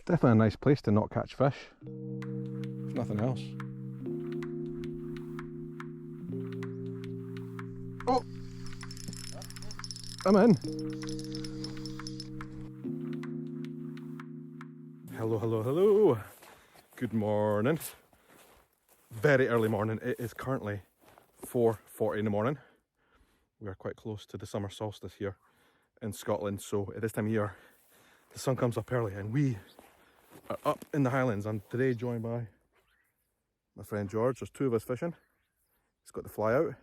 Definitely a nice place to not catch fish, if nothing else. Oh! I'm in. Hello, hello, hello. Good morning. Very early morning. It is currently 4:40 in the morning. We are quite close to the summer solstice here in Scotland, so at this time of year the sun comes up early and we are up in the Highlands. I'm today joined by my friend George. There's two of us fishing. He's got the fly out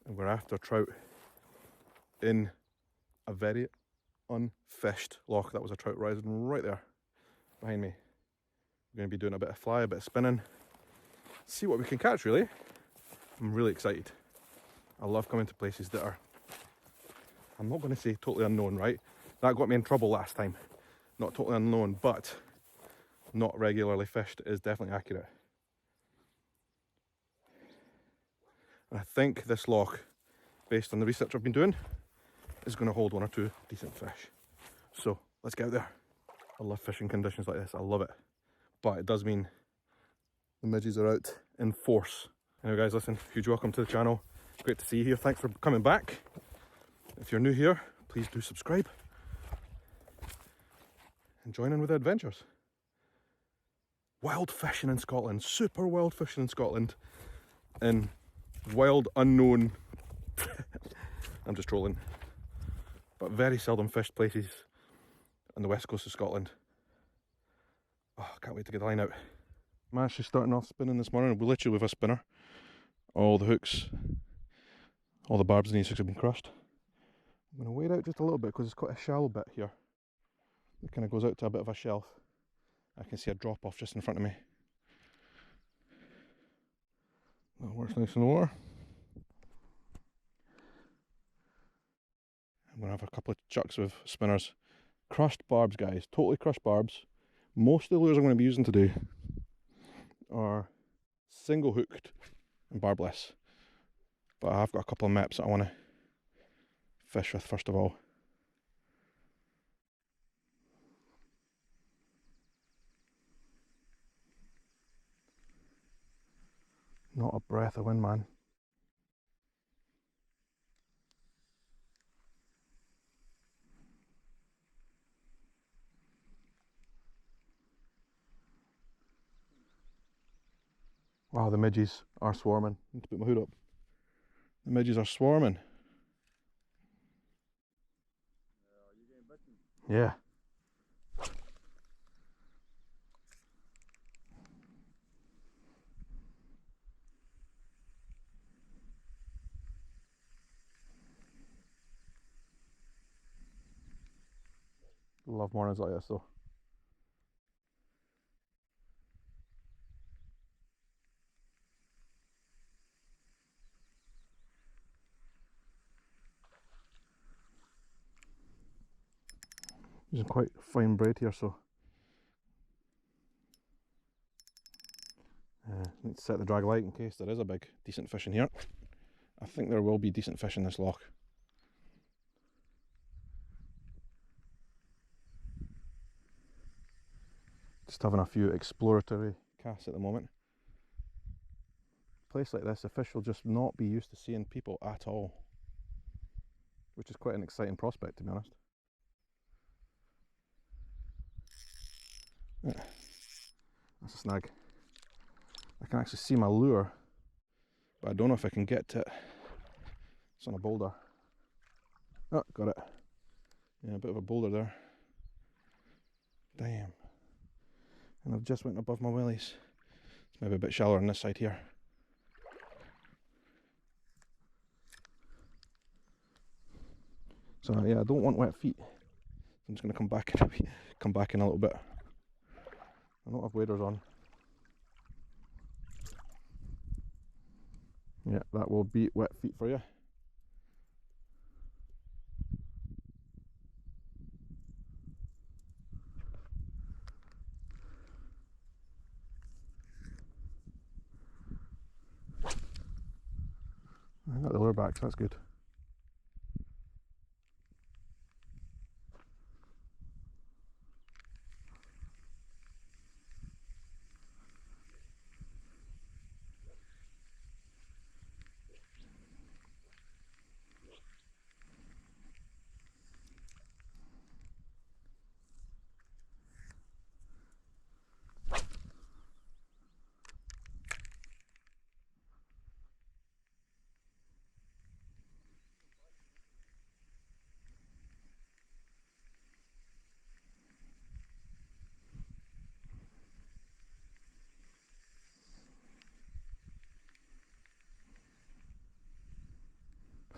and we're after trout in a very unfished loch. That was a trout rising right there behind me. We're going to be doing a bit of fly, a bit of spinning, see what we can catch really. I'm really excited. I love coming to places that are, I'm not going to say totally unknown, right? That got me in trouble last time. Not totally unknown, but not regularly fished is definitely accurate. And I think this loch, based on the research I've been doing, is going to hold one or two decent fish. So let's get out there. I love fishing conditions like this, I love it. But it does mean the midges are out in force. Anyway guys, listen, huge welcome to the channel. Great to see you here, thanks for coming back. If you're new here, please do subscribe and join in with the adventures. Wild fishing in Scotland, super wild fishing in Scotland, in wild unknown, I'm just trolling, but very seldom fished places on the west coast of Scotland. Oh, can't wait to get the line out. I'm actually starting off spinning this morning, we literally with a spinner. All the hooks, all the barbs in these hooks have been crushed. I'm going to wade out just a little bit because it's quite a shallow bit here. It kind of goes out to a bit of a shelf. I can see a drop off just in front of me. That works nice in the water. I'm going to have a couple of chucks with spinners. Crushed barbs, guys, totally crushed barbs. Most of the lures I'm going to be using today are single hooked and barbless. But I have got a couple of maps that I want to fish with first of all. Not a breath of wind, man. Wow, the midges are swarming. I need to put my hood up. The midges are swarming. Yeah. Love mornings like this though. Using quite fine braid here, so need to set the drag light in case there is a big decent fish in here. I think there will be decent fish in this loch. Just having a few exploratory casts at the moment. A place like this, the fish will just not be used to seeing people at all, which is quite an exciting prospect, to be honest. Yeah. That's a snag. I can actually see my lure, but I don't know if I can get to it. It's on a boulder. Oh, got it. Yeah, a bit of a boulder there. Damn. And I've just went above my willies. It's maybe a bit shallower on this side here. So yeah, I don't want wet feet. I'm just going to come back in a little bit. I don't have waders on. Yeah, that will beat wet feet for you. I got the lure back, so that's good.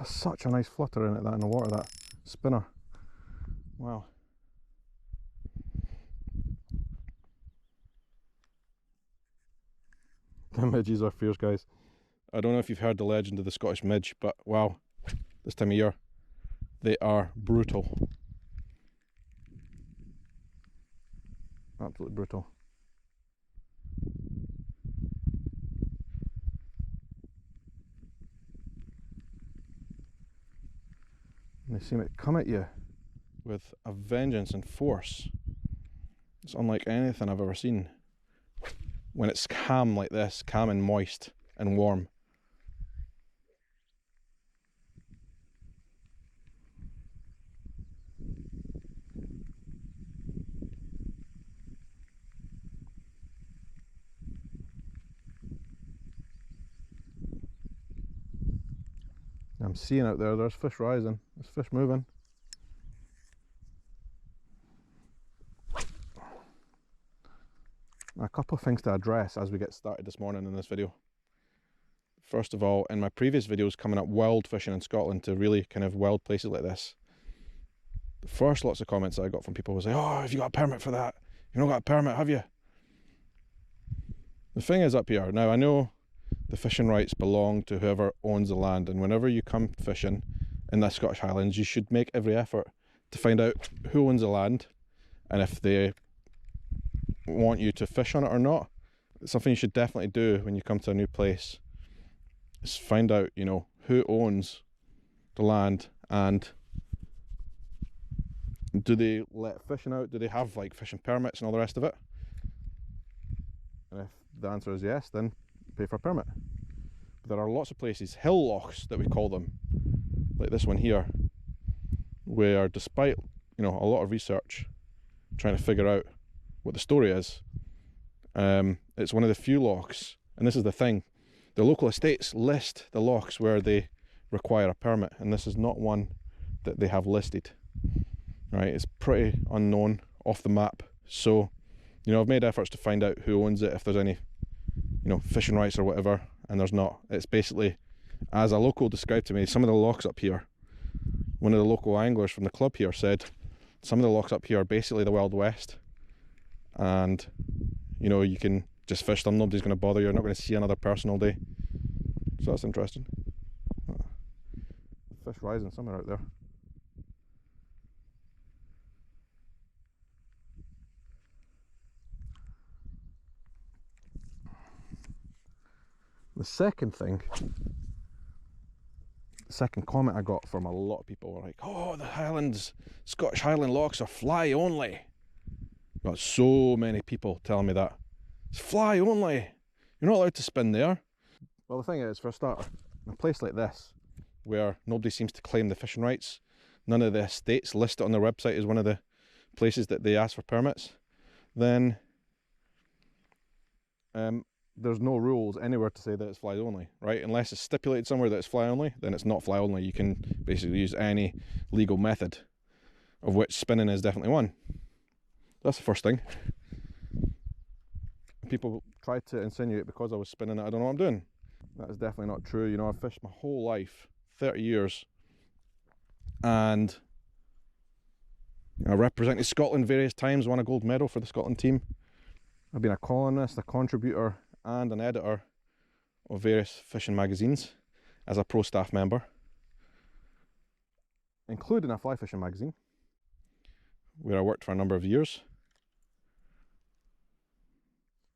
That's such a nice flutter in it, that in the water, that spinner. Wow. The midges are fierce, guys. I don't know if you've heard the legend of the Scottish midge, but wow, this time of year, they are brutal. Absolutely brutal. And they seem to come at you with a vengeance and force. It's unlike anything I've ever seen. When it's calm like this, calm and moist and warm. I'm seeing out there, there's fish rising, there's fish moving. A couple of things to address as we get started this morning in this video. First of all, in my previous videos coming up wild fishing in Scotland to really kind of wild places like this, the first lots of comments that I got from people was like, oh, have you got a permit for that? You've not got a permit, have you? The thing is up here, now I know the fishing rights belong to whoever owns the land, and whenever you come fishing in the Scottish Highlands, you should make every effort to find out who owns the land and if they want you to fish on it or not. It's something you should definitely do when you come to a new place, is find out, you know, who owns the land and do they let fishing out, do they have like fishing permits and all the rest of it. And if the answer is yes, then pay for a permit. But there are lots of places, hill lochs that we call them, like this one here, where despite, you know, a lot of research trying to figure out what the story is, it's one of the few lochs, and this is the thing, the local estates list the lochs where they require a permit, and this is not one that they have listed. Right, it's pretty unknown, off the map. So, you know, I've made efforts to find out who owns it, if there's any, you know, fishing rights or whatever, and there's not. It's basically, as a local described to me, some of the lochs up here, one of the local anglers from the club here said, some of the lochs up here are basically the Wild West, and, you know, you can just fish them, nobody's going to bother you, you're not going to see another person all day. So that's interesting. Fish rising somewhere out there. The second thing, the second comment I got from a lot of people were like, oh, the Highlands, Scottish Highland lochs are fly only. Got so many people telling me that. It's fly only. You're not allowed to spin there. Well, the thing is, for a starter, in a place like this, where nobody seems to claim the fishing rights, none of the estates list it on their website as one of the places that they ask for permits, then there's no rules anywhere to say that it's fly only, right? Unless it's stipulated somewhere that it's fly only, then it's not fly only. You can basically use any legal method, of which spinning is definitely one. That's the first thing. People try to insinuate because I was spinning it, I don't know what I'm doing. That is definitely not true. You know, I've fished my whole life, 30 years, and I represented Scotland various times, won a gold medal for the Scotland team. I've been a columnist, a contributor, and an editor of various fishing magazines as a pro staff member, including a fly fishing magazine, where I worked for a number of years.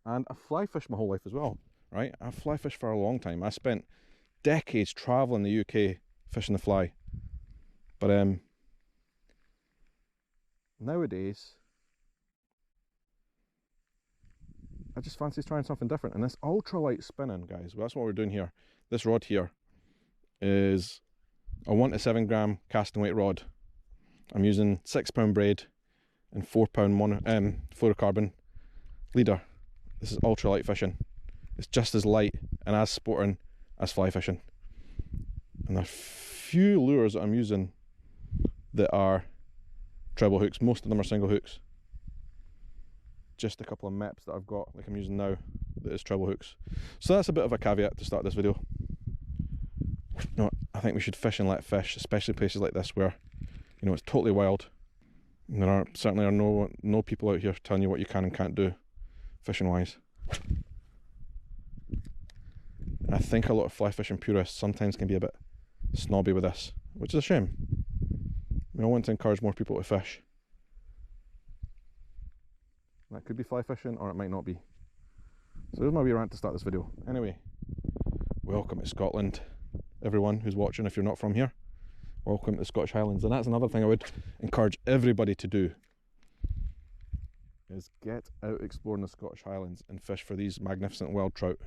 And I fly fished my whole life as well, right? I fly fished for a long time. I spent decades travelling the UK fishing the fly. But nowadays, I just fancy trying something different. And this ultralight spinning, guys, well, that's what we're doing here. This rod here is a 1 to 7 gram casting weight rod. I'm using 6 pound braid and 4 pound fluorocarbon leader. This is ultralight fishing. It's just as light and as sporting as fly fishing. And there are few lures that I'm using that are treble hooks. Most of them are single hooks. Just a couple of MEPs that I've got, like I'm using now, that is treble hooks. So that's a bit of a caveat to start this video. No, I think we should fish and let fish, especially places like this where, you know, it's totally wild. And there certainly are no people out here telling you what you can and can't do, fishing wise. I think a lot of fly fishing purists sometimes can be a bit snobby with this, which is a shame. I want to encourage more people to fish. That could be fly fishing, or it might not be. So there's my wee rant to start this video. Anyway, welcome to Scotland, everyone who's watching. If you're not from here, welcome to the Scottish Highlands. And that's another thing I would encourage everybody to do, is get out exploring the Scottish Highlands and fish for these magnificent wild trout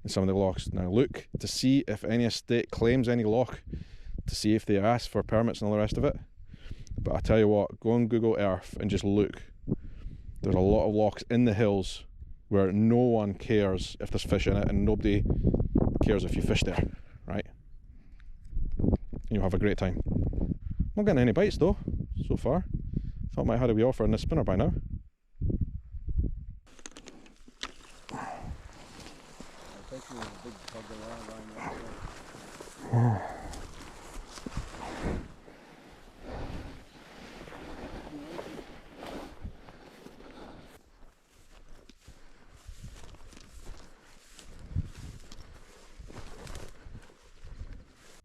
in some of the lochs. Now look to see if any estate claims any loch, to see if they ask for permits and all the rest of it. But I tell you what, go on Google Earth and just look. There's a lot of lochs in the hills where no one cares if there's fish in it, and nobody cares if you fish there, right? And you'll have a great time. Not getting any bites though, so far. Thought I might have had a wee offer in this spinner by now.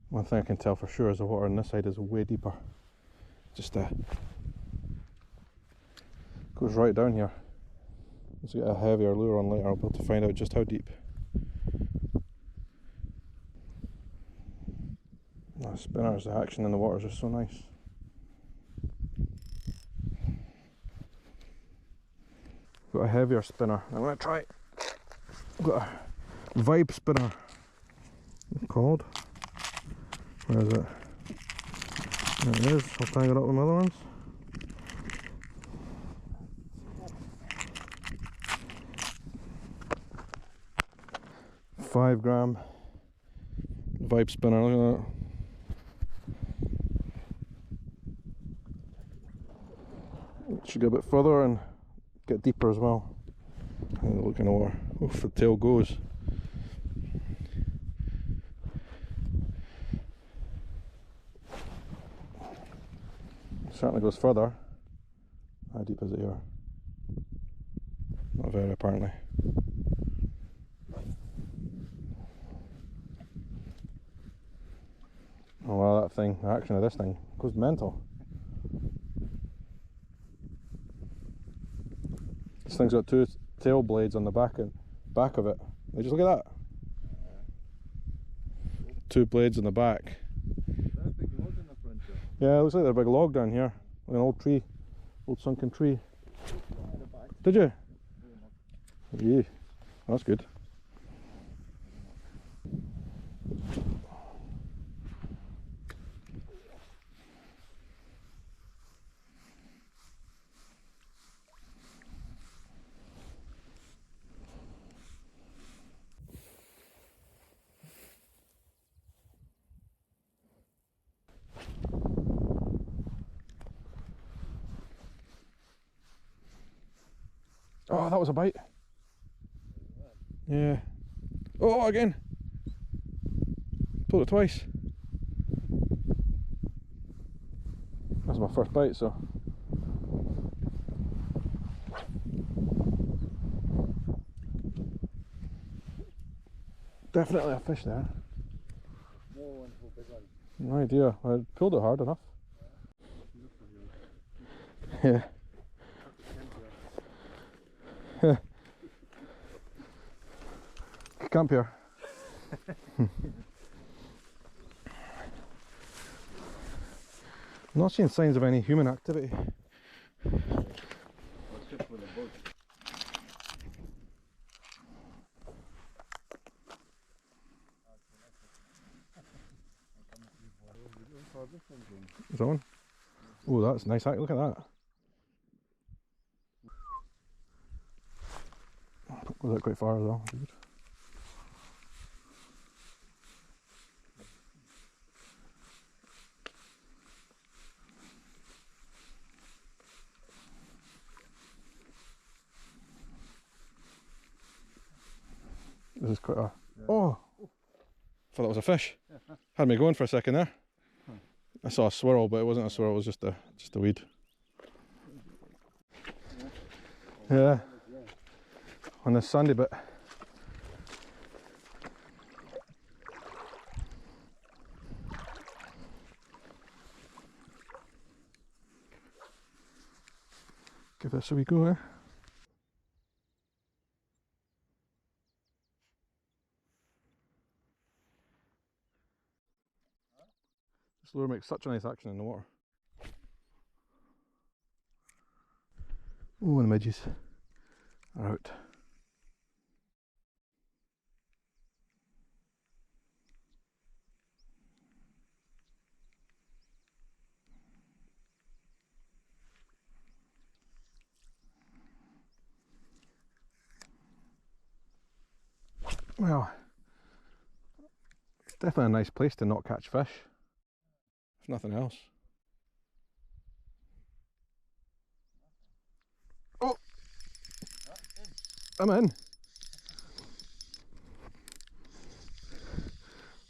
One thing I can tell for sure is the water on this side is way deeper. Just goes right down here. Let's get a heavier lure on later, I'll be able to find out just how deep. The spinners, the action in the water is just so nice. Got a heavier spinner. I'm going to try. Got a vibe spinner. It's called. Where is it? There it is. I'll tag it up with my other ones. $5 gram vibe spinner. Look at that. Should go a bit further and get deeper as well. Look in the water. Oof, the tail goes. Certainly goes further. How deep is it here? Not very, apparently. Oh wow, that thing, the action of this thing goes mental. This thing's got two tail blades on the back of it. Just look at that. Two blades on the back. Yeah, it looks like there's a big log down here, like an old tree, old sunken tree. Did you? Yeah, that's good. Oh, that was a bite. Yeah. Oh, again. Pulled it twice. That's my first bite, so. Definitely a fish there. No idea. I pulled it hard enough. Yeah. Camp here. I'm not seeing signs of any human activity. Is that one? Oh, that's nice. Look at that. Goes out quite far as well. Good. This is quite a... Yeah. Oh! I thought that was a fish. Yeah. Had me going for a second there. I saw a swirl, but it wasn't a swirl, it was just a weed. Yeah. On this sandy bit. Give this a wee go, eh? This lure makes such a nice action in the water. Oh, and the midges are out. Well, it's definitely a nice place to not catch fish, if nothing else. Oh! I'm in.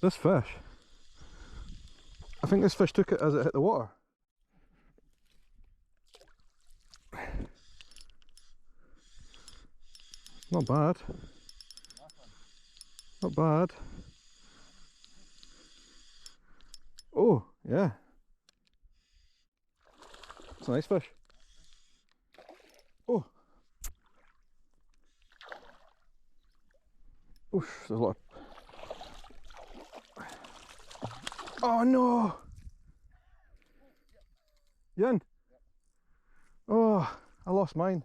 This fish, I think this fish took it as it hit the water. Not bad. Not bad. Oh, yeah. It's a nice fish. Oh. Oof, there's a lot of... Oh no! You in? Oh, I lost mine.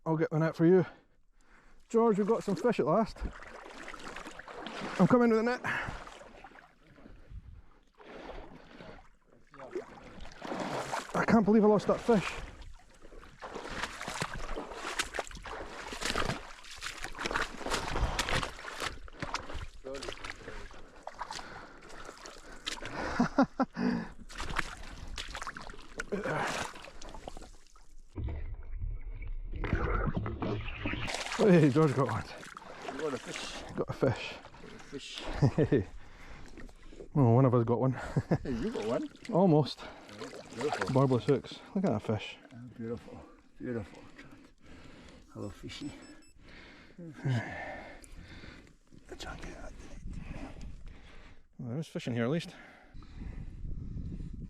I'll get one out for you. George, we've got some fish at last. I'm coming with the net. I can't believe I lost that fish. Hey, George got one. You got a fish. Got a fish. Fish. Oh, one of us got one. Hey, you got one. Almost. Beautiful. Barbless hooks. Look at that fish. Oh, beautiful. Beautiful. Hello, fishy. Well, there's fish in here at least.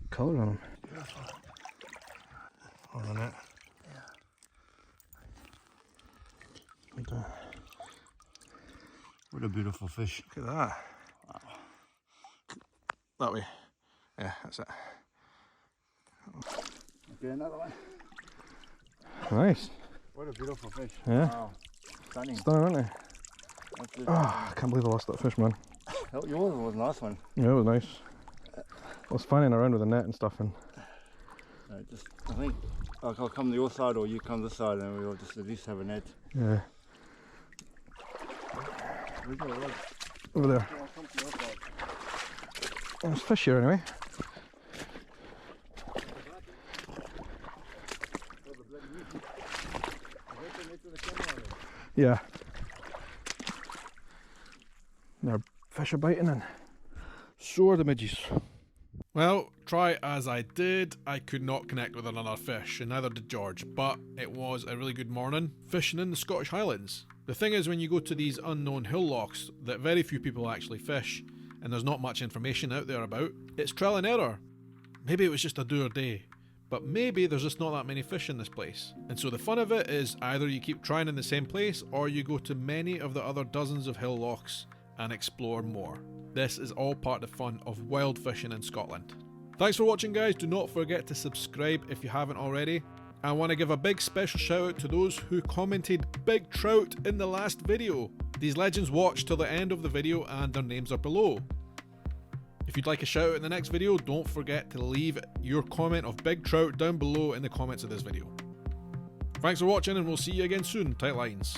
Colour on them. Beautiful. On the net. Yeah. What a beautiful fish. Look at that. Wow. That way. Yeah, that's it. Okay, another one. Nice. What a beautiful fish. Yeah. Wow. Stunning. Stunning, aren't they? That's it. Oh, I can't believe I lost that fish, man. Yours was a nice one. Yeah, it was nice. I was fanning around with the net and stuff, and I think I'll come to your side or you come this side and we'll just at least have a net. yeah, We got a lot. over there. I'll come to your side. There's fish here anyway. Yeah. Now fish are biting in. So are the midges. Well, try as I did, I could not connect with another fish, and neither did George, but it was a really good morning fishing in the Scottish Highlands. The thing is, when you go to these unknown hill locks that very few people actually fish, and there's not much information out there about, it's trial and error. Maybe it was just a doer day, but maybe there's just not that many fish in this place. And so the fun of it is either you keep trying in the same place, or you go to many of the other dozens of hill locks and explore more. This is all part of the fun of wild fishing in Scotland. Thanks for watching, guys. Do not forget to subscribe if you haven't already. I want to give a big special shout out to those who commented big trout in the last video. These legends watched till the end of the video and their names are below. If you'd like a shout out in the next video, don't forget to leave your comment of big trout down below in the comments of this video. Thanks for watching and we'll see you again soon. Tight lines.